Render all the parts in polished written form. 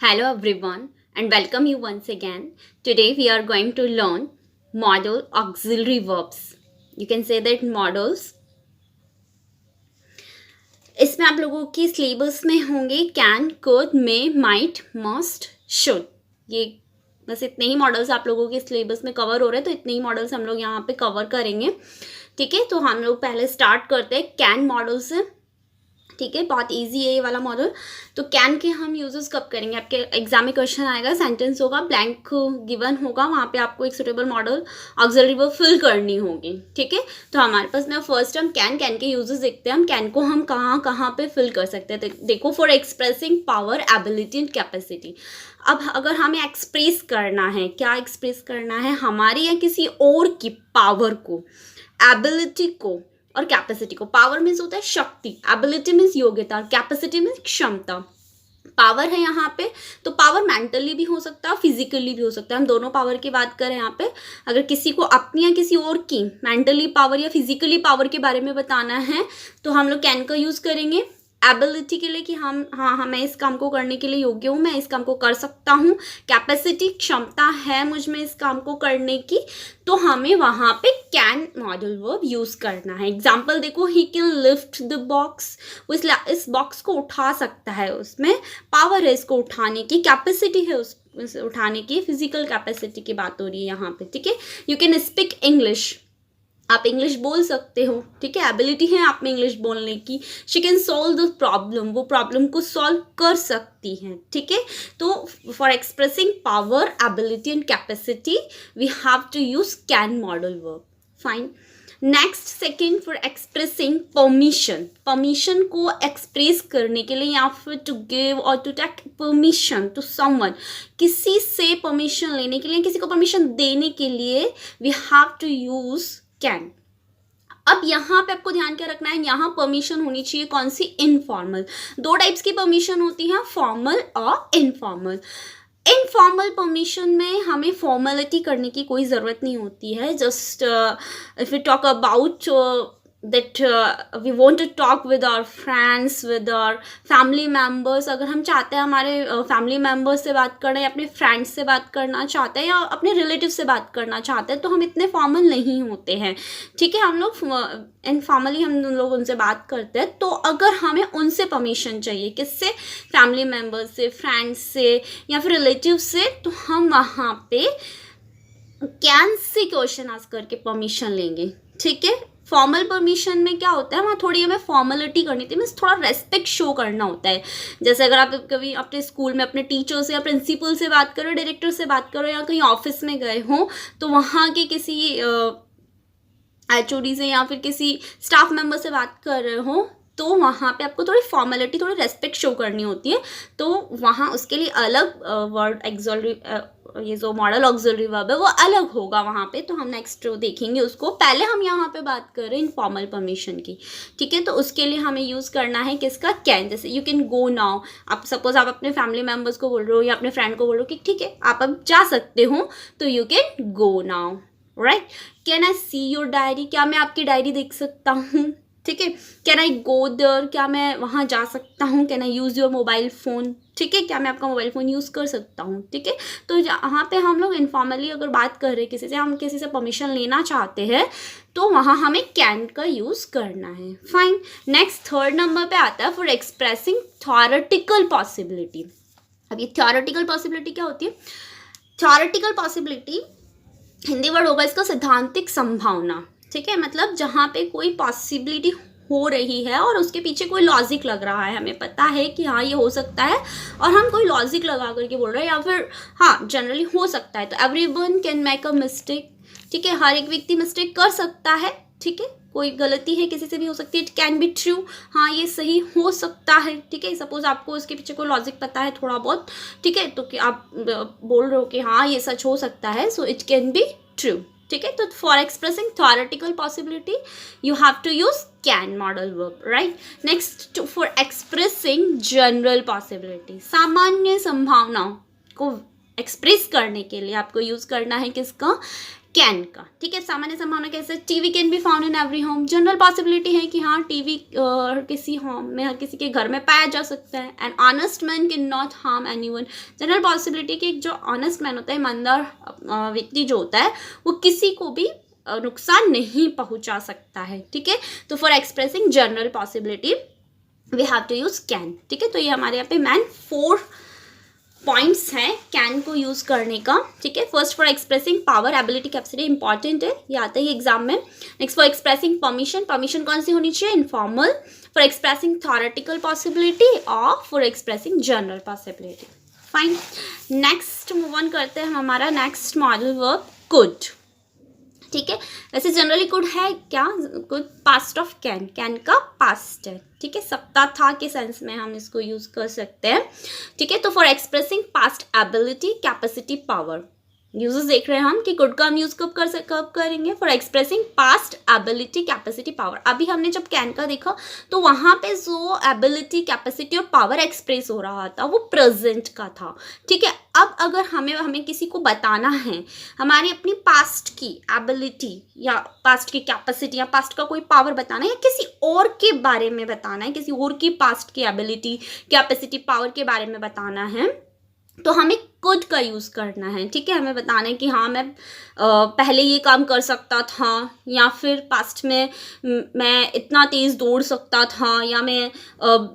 Hello everyone and welcome you once again. Today we are going to learn modal auxiliary verbs. You can say that modals. इसमें आप लोगों की syllabus में होंगे can, could, may, might, must, should. ये बस इतने ही models आप लोगों के सिलेबस में कवर हो रहे हैं, तो इतने ही मॉडल्स हम लोग यहाँ पे कवर करेंगे. ठीक है, तो हम लोग पहले स्टार्ट करते हैं कैन मॉडल से. ठीक है, बहुत इजी है ये वाला मॉडल. तो कैन के हम यूजेस कब करेंगे? आपके एग्जाम में क्वेश्चन आएगा, सेंटेंस होगा, ब्लैंक गिवन होगा, वहाँ पे आपको एक suitable modal auxiliary verb fill करनी होगी. ठीक है, तो हमारे पास में फर्स्ट हम कैन के यूजेस देखते हैं. हम कैन को हम कहाँ कहाँ पे फिल कर सकते हैं. देखो, for expressing power, ability and capacity. अब अगर हमें एक्सप्रेस करना है, क्या एक्सप्रेस करना है? हमारी या किसी और की पावर को, एबिलिटी को और कैपेसिटी को. पावर मीन्स होता है शक्ति, एबिलिटी मीन्स योग्यता, कैपेसिटी मीन्स क्षमता. पावर है यहाँ पे, तो पावर मेंटली भी हो सकता है, फिजिकली भी हो सकता है. हम दोनों पावर की बात करें यहाँ पे. अगर किसी को अपनी या किसी और की मेंटली पावर या फिजिकली पावर के बारे में बताना है तो हम लोग कैन का यूज करेंगे. एबिलिटी के लिए कि मैं इस काम को करने के लिए योग्य हूँ, मैं इस काम को कर सकता हूँ. कैपेसिटी, क्षमता है मुझ में इस काम को करने की, तो हमें वहाँ पे कैन मॉडल वर्ब यूज करना है. एग्जाम्पल देखो, he can lift the box. वो इस बॉक्स को उठा सकता है, उसमें पावर है इसको उठाने की, कैपेसिटी है उस उठाने की. फिजिकल कैपेसिटी की बात हो रही है यहाँ पे. ठीक है, यू कैन स्पीक इंग्लिश. आप इंग्लिश बोल सकते हो. ठीक है, एबिलिटी है आप में इंग्लिश बोलने की. She can solve the problem, वो प्रॉब्लम को सॉल्व कर सकती हैं. ठीक है, तो for expressing power, ability and capacity we have to use can modal verb. Fine. Next, second, for expressing permission. Permission को एक्सप्रेस करने के लिए या फिर टू गिव और to take permission to someone, किसी से परमिशन लेने के लिए, किसी को परमिशन देने के लिए we have to use can. अब यहाँ पे आपको ध्यान क्या रखना है? यहाँ परमिशन होनी चाहिए कौन सी? इनफॉर्मल. दो टाइप्स की परमिशन होती है, फॉर्मल और इनफॉर्मल. इनफॉर्मल परमिशन में हमें फॉर्मेलिटी करने की कोई ज़रूरत नहीं होती है. Just if you talk about that we want to talk with our friends, with our family members. अगर हम चाहते हैं हमारे फैमिली मेम्बर्स से बात करना, या अपने फ्रेंड्स से बात करना चाहते हैं, या अपने रिलेटिव से बात करना चाहते हैं, तो हम इतने फॉर्मल नहीं होते हैं. ठीक है, हम लोग इनफॉर्मली हम लोग उनसे बात करते हैं. तो अगर हमें उनसे परमिशन चाहिए, किससे? फैमिली मेम्बर्स से, फ्रेंड्स से या फिर रिलेटिव से, तो हम वहाँ पे कैन से क्वेश्चन आस्क करके परमिशन लेंगे. ठीक है, फॉर्मल परमिशन में क्या होता है, वहाँ थोड़ी हमें फॉर्मेलिटी करनी थी, मीन्स थोड़ा रेस्पेक्ट शो करना होता है. जैसे अगर आप कभी अपने स्कूल में अपने टीचर से या प्रिंसिपल से बात करो, डायरेक्टर से बात करो, या कहीं ऑफिस में गए हो, तो वहाँ के किसी HOD से या फिर किसी स्टाफ मेंबर से बात कर रहे हो, तो वहाँ पे आपको थोड़ी फॉर्मेलिटी, थोड़ी रेस्पेक्ट शो करनी होती है. तो वहाँ उसके लिए अलग वर्ड एक्सॉलरी, ये जो मॉडल ऑक्सिलरी वर्ब है वो अलग होगा वहाँ पे. तो हम नेक्स्ट देखेंगे उसको. पहले हम यहाँ पे बात कर रहे हैं इनफॉर्मल परमिशन की. ठीक है, तो उसके लिए हमें यूज़ करना है किसका? कैन. जैसे यू कैन गो नाउ. आप सपोज आप अपने फैमिली मेम्बर्स को बोल रहे हो या अपने फ्रेंड को बोल रहे हो कि ठीक है आप अब जा सकते हो, तो you can go now. Right. Can I see your diary. क्या मैं आपकी डायरी देख सकता हूँ? ठीक है. Can I go there. क्या मैं वहाँ जा सकता हूँ? Can I use your mobile phone. ठीक है, क्या मैं आपका मोबाइल फ़ोन यूज़ कर सकता हूँ? ठीक है, तो यहाँ पे हम लोग इनफॉर्मली अगर बात कर रहे हैं किसी से, हम किसी से परमिशन लेना चाहते हैं, तो वहाँ हमें कैन का यूज़ करना है. फाइन. नेक्स्ट, थर्ड नंबर पे आता है फॉर एक्सप्रेसिंग थ्योरेटिकल पॉसिबिलिटी. अब ये थ्योरेटिकल पॉसिबिलिटी क्या होती है? थ्योरेटिकल पॉसिबिलिटी हिंदी वर्ड होगा इसका सैद्धांतिक संभावना. ठीक है, मतलब जहाँ पे कोई पॉसिबिलिटी हो रही है और उसके पीछे कोई लॉजिक लग रहा है, हमें पता है कि हाँ ये हो सकता है, और हम कोई लॉजिक लगा करके बोल रहे हैं, या फिर हाँ जनरली हो सकता है. तो everyone can make a mistake. ठीक है, हर एक व्यक्ति मिस्टेक कर सकता है. ठीक है, कोई गलती है किसी से भी हो सकती है. It can be true. हाँ ये सही हो सकता है. ठीक है, सपोज आपको उसके पीछे कोई लॉजिक पता है थोड़ा बहुत. ठीक है, तो कि आप बोल रहे हो कि हाँ ये सच हो सकता है, so it can be true. ठीक है, तो for expressing theoretical possibility you have to use can modal verb. Right. Next, for expressing general possibility, सामान्य संभावनाओं को एक्सप्रेस करने के लिए आपको यूज करना है किसका? कैन का, ठीक है। सामान्य संभावना कैसे, TV can be found in every home, general possibility है कि हाँ टीवी किसी होम में, हर किसी के घर में पाया जा सकता है। And honest man can not harm anyone, general possibility कि जो ऑनेस्ट मैन होता है, ईमानदार व्यक्ति जो होता है, वो किसी को भी नुकसान नहीं पहुंचा सकता है, ठीक है। तो for expressing general possibility we have to use can, ठीक है। तो ये हमारे यहाँ पे मैन 4 पॉइंट्स हैं कैन को यूज करने का, ठीक है। First for expressing power, ability, capacity, important है, ये आता है एग्जाम में। Next for expressing permission, permission कौन सी होनी चाहिए, informal. For expressing theoretical possibility और for expressing general possibility, fine. Next move on करते हैं, हमारा नेक्स्ट मॉडल वर्ब कुड, ठीक है। वैसे जनरली कुड है क्या, could past of can, can का पास्ट है, ठीक है। सकता था के सेंस में हम इसको यूज कर सकते हैं, ठीक है। तो for expressing past ability, capacity, power, uses देख रहे हैं हम कि कुड का हम यूज कब करेंगे, for expressing past ability, capacity, power. अभी हमने जब कैन का देखा तो वहां पे जो एबिलिटी, कैपेसिटी और पावर एक्सप्रेस हो रहा था वो प्रेजेंट का था, ठीक है। अब अगर हमें किसी को बताना है हमारी अपनी पास्ट की एबिलिटी या पास्ट की कैपेसिटी या पास्ट का कोई पावर बताना है, या किसी और के बारे में बताना है, किसी और की पास्ट की एबिलिटी, कैपेसिटी, पावर के बारे में बताना है, तो हमें कुड का यूज़ करना है, ठीक है। हमें बताना है कि हाँ मैं पहले ये काम कर सकता था, या फिर पास्ट में मैं इतना तेज़ दौड़ सकता था, या मैं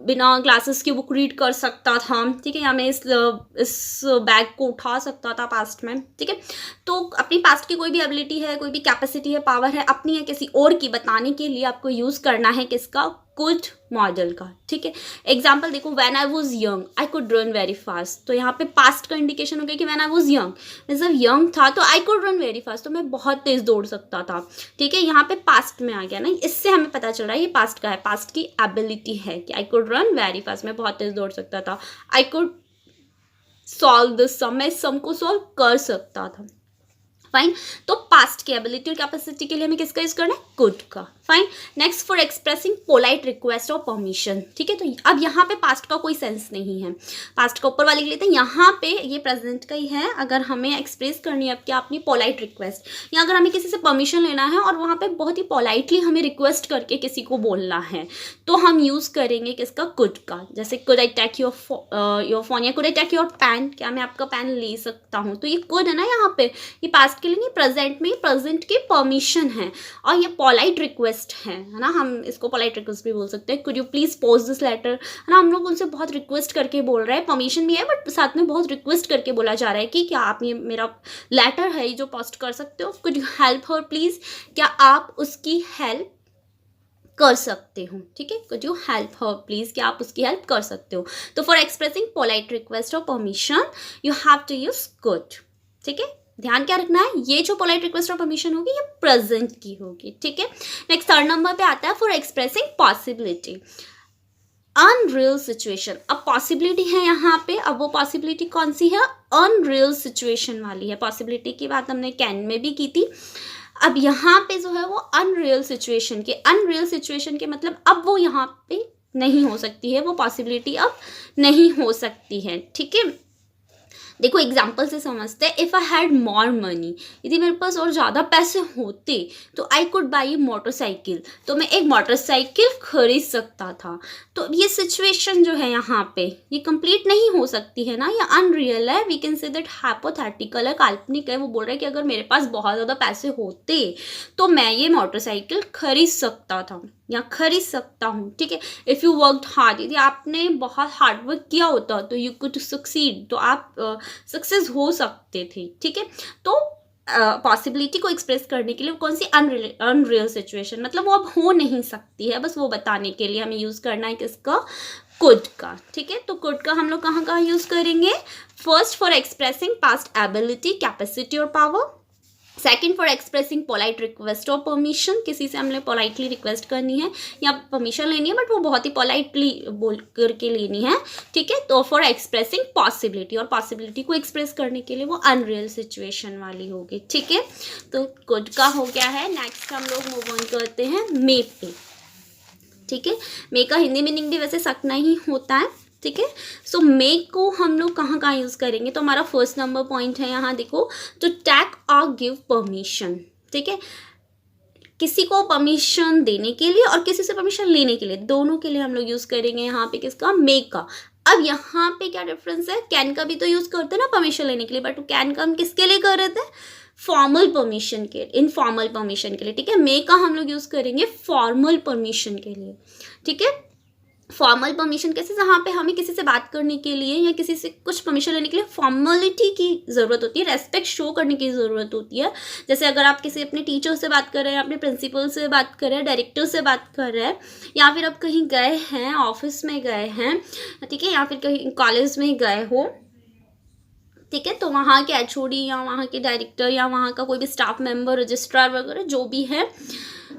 बिना ग्लासेस की बुक रीड कर सकता था, ठीक है, या मैं इस बैग को उठा सकता था पास्ट में, ठीक है। तो अपनी पास्ट की कोई भी एबिलिटी है, कोई भी कैपेसिटी है, पावर है, अपनी या किसी और की बताने के लिए आपको यूज़ करना है किसका, कुड मॉडल का, ठीक है। एग्जाम्पल देखो, when I was young I could run very fast, तो यहाँ पे पास्ट का इंडिकेशन हो गया कि व्हेन आई वाज यंग, मैं जब यंग था तो I could run very fast, तो मैं बहुत तेज दौड़ सकता था, ठीक है। यहाँ पे पास्ट में आ गया ना, इससे हमें पता चल रहा है ये पास्ट का है, पास्ट की एबिलिटी है कि I could run very fast, मैं बहुत तेज दौड़ सकता था। आई कुड सॉल्व दिस सम, मैं इस सम को सॉल्व कर सकता था, फाइन। तो पास्ट की एबिलिटी और कैपेसिटी के लिए हमें किसका यूज करना है, कुड का, fine. Next for expressing polite request और परमिशन, ठीक है। तो अब यहाँ पे पास्ट का कोई सेंस नहीं है, पास्ट का ऊपर वाले के लेते हैं, यहाँ पे ये प्रेजेंट का ही है। अगर हमें एक्सप्रेस करनी है क्या अपनी पोलाइट रिक्वेस्ट, या अगर हमें किसी से परमिशन लेना है और वहाँ पे बहुत ही पोलाइटली हमें रिक्वेस्ट करके किसी को बोलना है, तो हम यूज करेंगे किसका, कुड का। जैसे could I take your phone, या could I take your pen, क्या मैं आपका पेन ले सकता हूँ, तो ये कुड है ना यहाँ पे, ये पास्ट के लिए नहीं, प्रेजेंट में प्रेजेंट की परमिशन है, और ये पोलाइट रिक्वेस्ट है ना, हम इसको पोलाइट रिक्वेस्ट भी बोल सकते हैं। Could you please post this letter, है ना, हम लोग उनसे बहुत रिक्वेस्ट करके बोल रहे हैं, परमिशन भी है बट साथ में बहुत रिक्वेस्ट करके बोला जा रहा है कि क्या आप ये मेरा लेटर है जो पोस्ट कर सकते हो, could you help her please, क्या आप उसकी हेल्प कर सकते हो, ठीक है। Could you help her please, क्या आप उसकी हेल्प कर सकते हो। तो फॉर एक्सप्रेसिंग पोलाइट रिक्वेस्ट और permission you have to use could, ठीक है। ध्यान क्या रखना है, ये जो पोलाइट रिक्वेस्ट और परमिशन होगी ये प्रेजेंट की होगी, ठीक है। नेक्स्ट 3rd नंबर पे आता है for expressing possibility, unreal situation. अब पॉसिबिलिटी है यहाँ पे, अब वो पॉसिबिलिटी कौन सी है, अनरियल सिचुएशन वाली है। पॉसिबिलिटी की बात हमने कैन में भी की थी, अब यहाँ पे जो है वो अनरियल सिचुएशन के मतलब अब वो यहाँ पे नहीं हो सकती है, वो पॉसिबिलिटी अब नहीं हो सकती है, ठीक है। देखो एग्जाम्पल से समझते हैं, if I had more money, यदि मेरे पास और ज़्यादा पैसे होते तो आई कुड बाई मोटरसाइकिल, तो मैं एक मोटरसाइकिल खरीद सकता था। तो ये सिचुएशन जो है यहाँ पे ये कंप्लीट नहीं हो सकती है ना, ये अनरियल है, we can say that hypothetical है, काल्पनिक है। वो बोल रहा है कि अगर मेरे पास बहुत ज़्यादा पैसे होते तो मैं ये मोटरसाइकिल खरीद सकता था या खरीद सकता हूँ, ठीक है। इफ़ यू वर्कड हार्ड, यदि आपने बहुत हार्ड वर्क किया होता तो यू कुड सक्सीड, तो आप सक्सेस हो सकते थे, ठीक है। तो पॉसिबिलिटी को एक्सप्रेस करने के लिए कौन सी अनरियल सिचुएशन, मतलब वो अब हो नहीं सकती है, बस वो बताने के लिए हमें यूज़ करना है किसका, कुड का, ठीक है। तो कुड का हम लोग कहाँ कहाँ यूज़ करेंगे, first for expressing past ability, capacity और पावर। Second for expressing polite request और परमिशन, किसी से हमने पोलाइटली रिक्वेस्ट करनी है या परमिशन लेनी है बट वो बहुत ही पोलाइटली बोल करके लेनी है, ठीक है। तो फॉर एक्सप्रेसिंग पॉसिबिलिटी, और पॉसिबिलिटी को एक्सप्रेस करने के लिए वो अनरियल सिचुएशन वाली होगी, ठीक है। तो कुड का हो गया है। नेक्स्ट हम लोग मूव ऑन करते हैं मे पे, ठीक है। मे का हिंदी मीनिंग भी वैसे सकना ही होता है, ठीक है। सो मेक को हम लोग कहाँ कहाँ यूज़ करेंगे, तो हमारा फर्स्ट नंबर पॉइंट है यहाँ देखो, टू टैग और गिव परमिशन, ठीक है। किसी को परमिशन देने के लिए और किसी से परमिशन लेने के लिए, दोनों के लिए हम लोग यूज़ करेंगे यहाँ पे किसका, मेक का। अब यहाँ पे क्या डिफरेंस है, कैन का भी तो यूज़ करते हैं ना परमिशन लेने के लिए, बट कैन का हम किसके लिए कर रहे थे, फॉर्मल परमिशन के, इनफॉर्मल परमिशन के लिए, ठीक है। मे का हम लोग यूज़ करेंगे फॉर्मल परमिशन के लिए, ठीक है। फॉर्मल परमिशन कैसे, जहाँ पे हमें किसी से बात करने के लिए या किसी से कुछ परमिशन लेने के लिए फॉर्मेलिटी की ज़रूरत होती है, रेस्पेक्ट शो करने की ज़रूरत होती है। जैसे अगर आप किसी अपने टीचर से बात कर रहे हैं, अपने प्रिंसिपल से बात कर रहे हैं, डायरेक्टर से बात कर रहे हैं, या फिर आप कहीं गए हैं, ऑफिस में गए हैं, ठीक है, या फिर कहीं कॉलेज में गए हो, ठीक है, तो वहाँ के एचओडी या वहाँ के डायरेक्टर या वहाँ का कोई भी स्टाफ मेंबर, रजिस्ट्रार वगैरह जो भी है,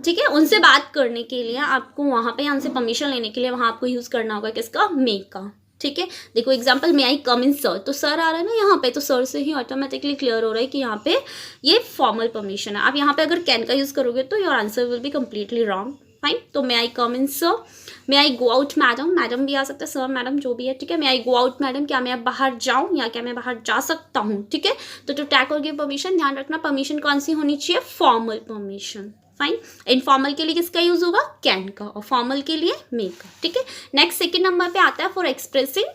ठीक है, उनसे बात करने के लिए आपको वहाँ पे हमसे परमिशन लेने के लिए वहाँ आपको यूज़ करना होगा किसका, मे का, ठीक है। देखो एग्जांपल, मे आई कम इन सर, तो सर आ रहा है ना यहाँ पे, तो सर से ही ऑटोमेटिकली क्लियर हो रहा है कि यहाँ पे ये फॉर्मल परमिशन है। आप यहाँ पे अगर कैन का यूज़ करोगे तो your answer will be completely wrong, fine. तो मे आई कम इन सर, मे आई गो आउट मैडम, मैडम भी आ सकता है, सर मैडम जो भी है, ठीक है। मे आई गो आउट मैडम, क्या मैं अब बाहर जाऊँ या क्या मैं बाहर जा सकता हूँ, ठीक है। तो टू टैग और गिव परमिशन, ध्यान रखना परमिशन कौन सी होनी चाहिए, फॉर्मल परमिशन, फाइन। इनफॉर्मल के लिए किसका यूज होगा, कैन का, और फॉर्मल के लिए मे का, ठीक है। नेक्स्ट सेकंड नंबर पे आता है फॉर एक्सप्रेसिंग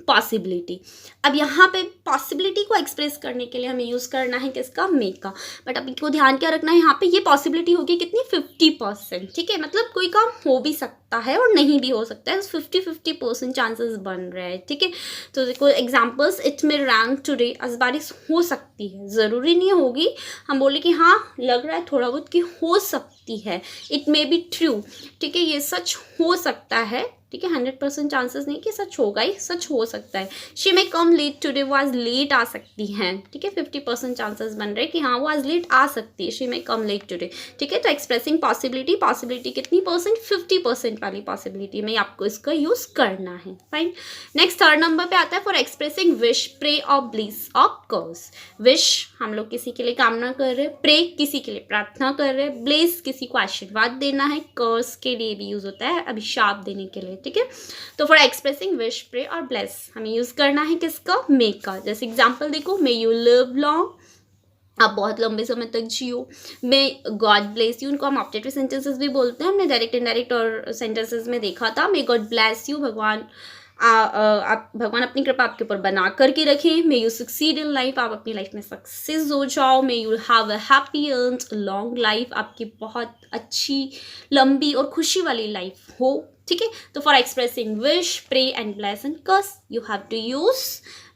पॉसिबिलिटी। अब यहाँ पे पॉसिबिलिटी को एक्सप्रेस करने के लिए हमें यूज़ करना है किसका, मे का। बट अब इनको ध्यान क्या रखना है, यहाँ पे ये पॉसिबिलिटी होगी कितनी, 50%, ठीक है। मतलब कोई काम हो भी सकता है और नहीं भी हो सकता है, 50-50% चांसेस बन रहे हैं, ठीक है। तो देखो examples, it may rain today, आज बारिश हो सकती है, ज़रूरी नहीं होगी, हम बोले कि हाँ लग रहा है थोड़ा बहुत कि हो सकती है, इट मे बी ट्रू, ठीक है, ये सच हो सकता है, ठीक है। 100% चांसेस नहीं कि सच होगा ही, सच हो सकता है। She may come late today, वो आज लेट आ सकती हैं, ठीक है। 50% चांसेस बन रहे हैं कि हाँ वो आज लेट आ सकती है, she may come late today, ठीक है। तो एक्सप्रेसिंग पॉसिबिलिटी, पॉसिबिलिटी कितनी परसेंट, 50% वाली पॉसिबिलिटी में आपको इसका यूज करना है, फाइन। नेक्स्ट थर्ड नंबर पे आता है फॉर एक्सप्रेसिंग विश, प्रे और ब्लीस और कर्स। विश हम लोग किसी के लिए कामना कर रहे हैं, प्रे किसी के लिए प्रार्थना कर रहे हैं, ब्लेस किसी को आशीर्वाद देना है, कर्स के लिए भी यूज होता है अभिशाप देने के लिए, ठीक है। तो फॉर एक्सप्रेसिंग विश, प्रे और ब्लेस हमें यूज करना है किसका, मे का। जैसे एग्जांपल देखो, मे यू लिव लॉन्ग, आप बहुत लंबे समय तक जियो। मे गॉड ब्लेस यू, उनको हम ऑब्जेक्टिव सेंटेंसेस भी बोलते हैं, हमने डायरेक्ट इनडायरेक्ट और सेंटेंसेस में देखा था। मे गॉड ब्लेस यू, भगवान आप भगवान अपनी कृपा आपके ऊपर बना करके रखें। May you succeed in life, आप अपनी लाइफ में सक्सेस हो जाओ। May you have a happy and long life, आपकी बहुत अच्छी लंबी और खुशी वाली लाइफ हो, ठीक है। तो for expressing wish, pray and bless and curse you have to use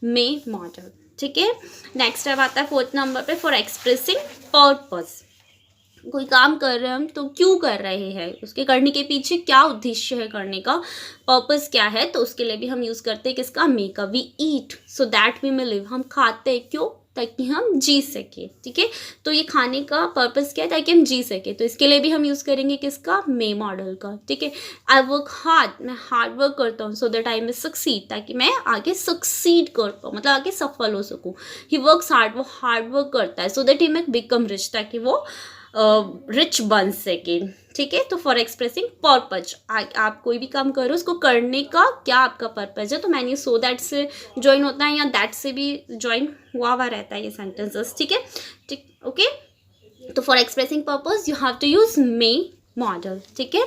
may modal, ठीक है। नेक्स्ट अब आता है फोर्थ नंबर पे फॉर एक्सप्रेसिंग पर्पस। कोई काम कर रहे हैं हम, तो क्यों कर रहे हैं, उसके करने के पीछे क्या उद्देश्य है, करने का पर्पस क्या है, तो उसके लिए भी हम यूज़ करते हैं किसका, मे का। We eat so that we may live, हम खाते हैं क्यों, ताकि हम जी सके, ठीक है। तो ये खाने का पर्पस क्या है, ताकि हम जी सके, तो इसके लिए भी हम यूज़ करेंगे किसका, मे मॉडल का, ठीक है। आई वर्क हार्ड, मैं हार्ड वर्क करता हूँ, so that I may succeed, ताकि मैं आगे सक्सीड कर पाऊँ, मतलब आगे सफल हो सकूँ। ही वर्क्स हार्ड, वो हार्ड वर्क करता है, so that he may become rich, ताकि वो रिच बन सके, ठीक है। तो फॉर एक्सप्रेसिंग पर्पज, आप कोई भी काम करो, उसको करने का क्या आपका पर्पज है, तो मैंने सो दैट से ज्वाइन होता है या दैट से भी ज्वाइन हुआ रहता है ये सेंटेंसेस, ठीक है, ठीक, ओके। तो for expressing purpose you have to use may modal, ठीक है।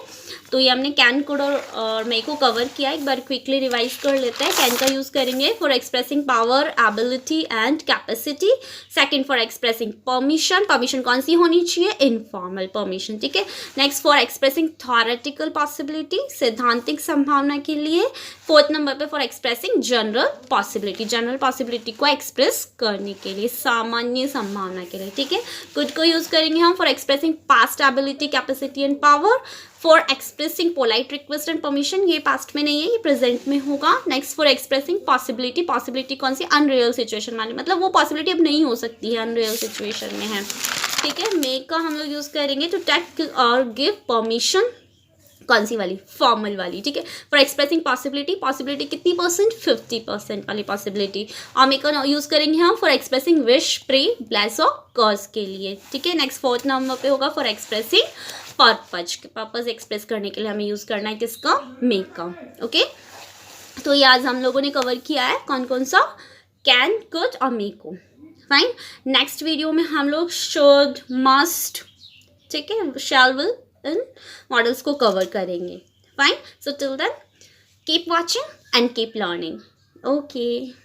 तो ये हमने कैन कोड और मे को कवर किया, एक बार क्विकली रिवाइज कर लेते हैं। कैन का यूज करेंगे for expressing power, ability and capacity. Second for expressing permission, permission कौन सी होनी चाहिए, इनफॉर्मल परमिशन, ठीक है। Next for expressing theoretical possibility, सैद्धांतिक संभावना के लिए। फोर्थ नंबर पे for expressing general possibility, general possibility को एक्सप्रेस करने के लिए, सामान्य संभावना के लिए, ठीक है। कुड को यूज करेंगे हम for expressing past ability, capacity and power. For expressing polite request and permission, ये पास्ट में नहीं है, ये प्रेजेंट में होगा। Next for expressing possibility, possibility कौन सी, अनरियल सिचुएशन वाली, मतलब वो पॉसिबिलिटी अब नहीं हो सकती है, अनरियल सिचुएशन में है, ठीक है। मे का हम लोग यूज करेंगे टू टैग और गिव परमिशन, कौन सी वाली, फॉर्मल वाली, ठीक है। फॉर एक्सप्रेसिंग पॉसिबिलिटी, पॉसिबिलिटी कितनी परसेंट, 50% वाली पॉसिबिलिटी। और मे का यूज करेंगे हम for expressing wish, pray, bless और कर्स के लिए, ठीक है। नेक्स्ट फोर्थ नंबर पे होगा for expressing purpose, purpose express करने के लिए हमें यूज करना है किसका, मे का, ओके। तो ये आज हम लोगों ने कवर किया है कौन कौन सा, कैन, कुड और मे को। फाइन, नेक्स्ट वीडियो में हम लोग शुड, मस्ट, ठीक है, शैल, विल इन मॉडल्स को कवर करेंगे। Fine, so till then keep watching and keep learning. Okay.